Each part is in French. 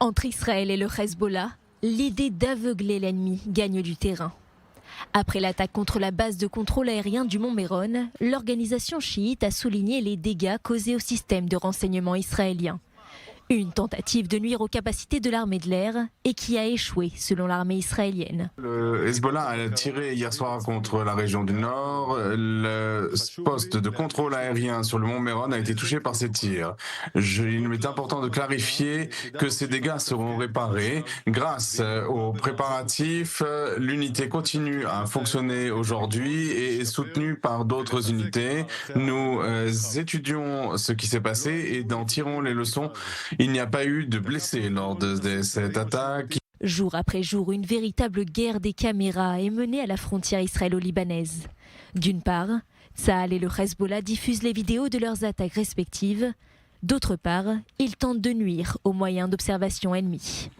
Entre Israël et le Hezbollah, l'idée d'aveugler l'ennemi gagne du terrain. Après l'attaque contre la base de contrôle aérien du mont Méron, l'organisation chiite a souligné les dégâts causés au système de renseignement israélien. Une tentative de nuire aux capacités de l'armée de l'air et qui a échoué selon l'armée israélienne. Le Hezbollah a tiré hier soir contre la région du Nord. Le poste de contrôle aérien sur le mont Méron a été touché par ces tirs. Il m'est important de clarifier que ces dégâts seront réparés. Grâce aux préparatifs, l'unité continue à fonctionner aujourd'hui et est soutenue par d'autres unités. Nous étudions ce qui s'est passé et en tirons les leçons. Il n'y a pas eu de blessés lors de cette attaque. Jour après jour, une véritable guerre des caméras est menée à la frontière israélo-libanaise. D'une part, Tsahal et le Hezbollah diffusent les vidéos de leurs attaques respectives. D'autre part, ils tentent de nuire aux moyens d'observation ennemis.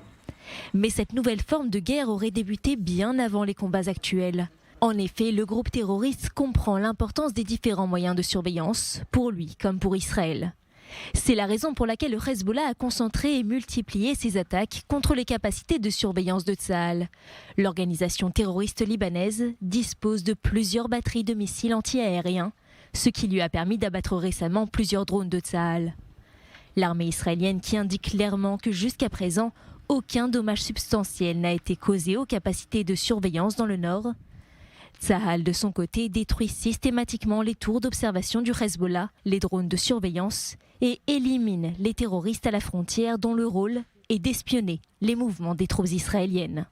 Mais cette nouvelle forme de guerre aurait débuté bien avant les combats actuels. En effet, le groupe terroriste comprend l'importance des différents moyens de surveillance, pour lui comme pour Israël. C'est la raison pour laquelle le Hezbollah a concentré et multiplié ses attaques contre les capacités de surveillance de Tsahal. L'organisation terroriste libanaise dispose de plusieurs batteries de missiles anti-aériens, ce qui lui a permis d'abattre récemment plusieurs drones de Tsahal. L'armée israélienne qui indique clairement que jusqu'à présent, aucun dommage substantiel n'a été causé aux capacités de surveillance dans le nord. Tsahal, de son côté, détruit systématiquement les tours d'observation du Hezbollah, les drones de surveillance et élimine les terroristes à la frontière dont le rôle est d'espionner les mouvements des troupes israéliennes.